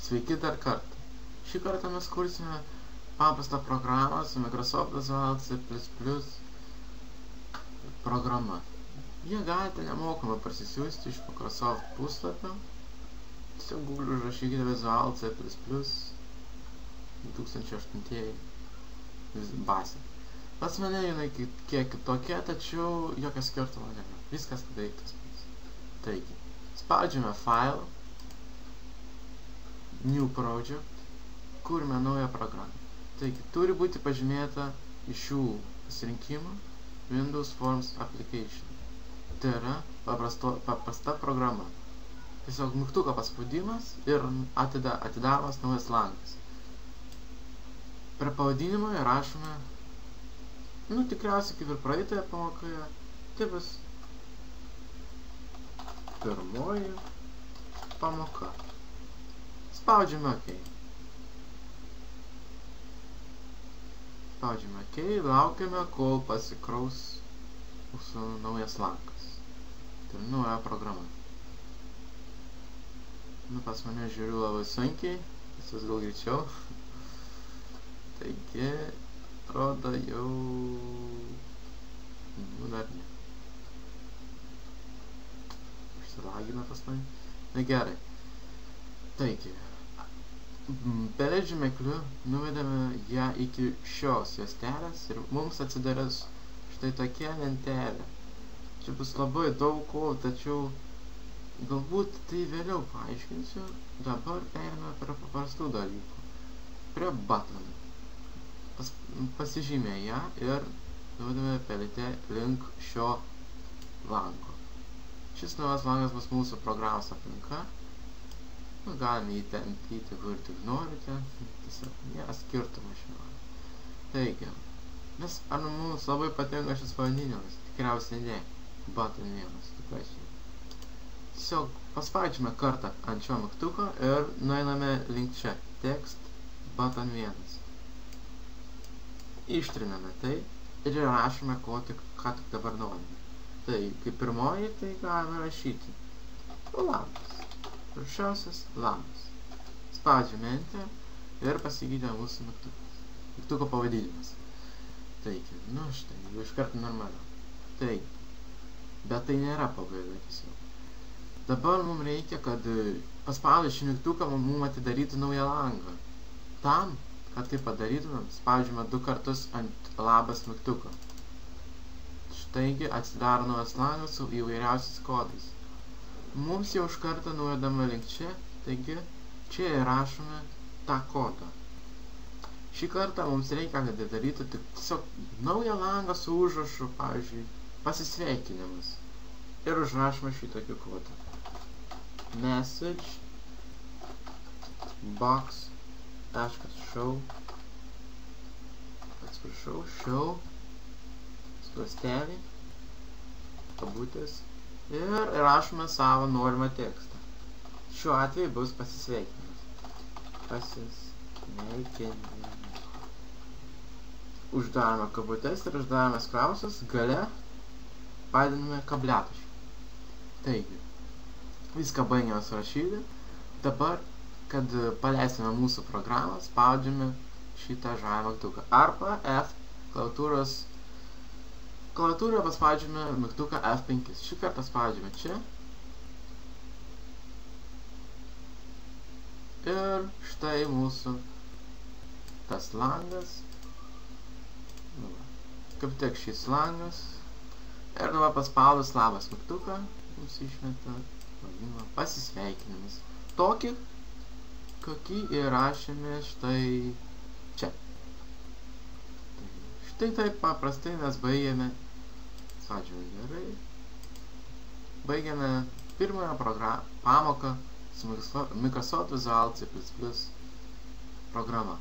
Sveiki dar kartą. Šį kartą mes kursime paprastą programą su Microsoft Visual C++ programa. Jie galite nemokamai parsisiųsti iš Microsoft puslapio. Tiesiog Google užrašykite Visual C++ 2008 bazė. Pas mane jinai kiek kitokia, tačiau jokio skirtumo nėra. Viskas beveik tas pats. Taigi, spaudžiame File, New Project, kurime naują programą. Taigi, turi būti pažymėta iš šių pasirinkimų Windows Forms Application. Tai yra paprasta programa. Tiesiog mygtuko paspaudimas ir atidaromas naujas langas. Prie pavadinimo įrašome, tikriausiai kaip ir praeitoje pamokoje, tai bus pirmoji pamoka. Spaudžiame OK. Spaudžiame OK, laukiame, kol pasikraus mūsų naujas langas. Tai yra nauja programa. Pas mane žiūriu labai sunkiai, visas gal greičiau. Taigi, atrodo jau... dar ne. Užsilagina pas mane. Na gerai. Taigi, žymekliu nuvedame ją iki šios juostelės ir mums atsidarys štai tokia lentelė. Čia bus labai daug ko, tačiau galbūt tai vėliau paaiškinsiu. Dabar perėmė prie paprastų dalykų. Prie buttonų. Pasižymė ją ir nuvedame pelite link šio lango. Šis naujas langas bus mūsų programos aplinka. Galime jį tempyti kur tik norite. Tiesiog nėra skirtumo šiuo. Taigi, ar mums labai patinka šis pavadinimas? Tikriausiai ne. Button vienas. Tiesiog paspaudžiame kartą ant šio mygtuko ir nueiname link čia. Text button 1. Ištriname tai ir įrašome, ką tik dabar norime. Tai kaip pirmoji, tai galime rašyti labas. Prasčiausias labas. Spaudžiame Enter ir pasigydė mūsų mygtukas. Mygtuko pavadinimas. Taigi, štai, jau iš karto normaliau. Taigi, bet tai nėra pabaiga tiesiog. Dabar mums reikia, kad paspaudus šį mygtuką mums atidarytų naują langą. Tam, kad tai padarytumėm, spaudžiame 2 kartus ant labas mygtuko. Štaigi atsidaro naujas langas su įvairiausiais kodais. Mums jau iš karto nuvedama link čia, taigi čia įrašome tą kodą. Šį kartą mums reikia, kad atidarytų tiesiog naują langą su užrašu, pavyzdžiui, pasisveikinimas. Ir užrašome šitokį kodą. Message box.show show sklastelį kabutės ir rašome savo norimą tekstą. Šiuo atveju bus pasisveikinimas. Pasisveikinimas. Uždarome kabutės ir uždarome skliausus, gale padedame kabliataškį. Taigi, viską baigėme surašyti. Dabar, kad paleisime mūsų programą, spaudžiame šitą žalią mygtuką. Arba F klaviatūroje paspaudžiame mygtuką F5. Šį kartą spaudžiame čia. Ir štai mūsų tas langas. Kaip tik šis langas. Ir dabar paspaudus labas mygtuką, mums išmeta pasisveikinimas. Tokį, kokį įrašėme štai čia. Štai taip paprastai mes baigėme, gerai, baigėme pirmąją pamoką su Microsoft Visual C++ programa.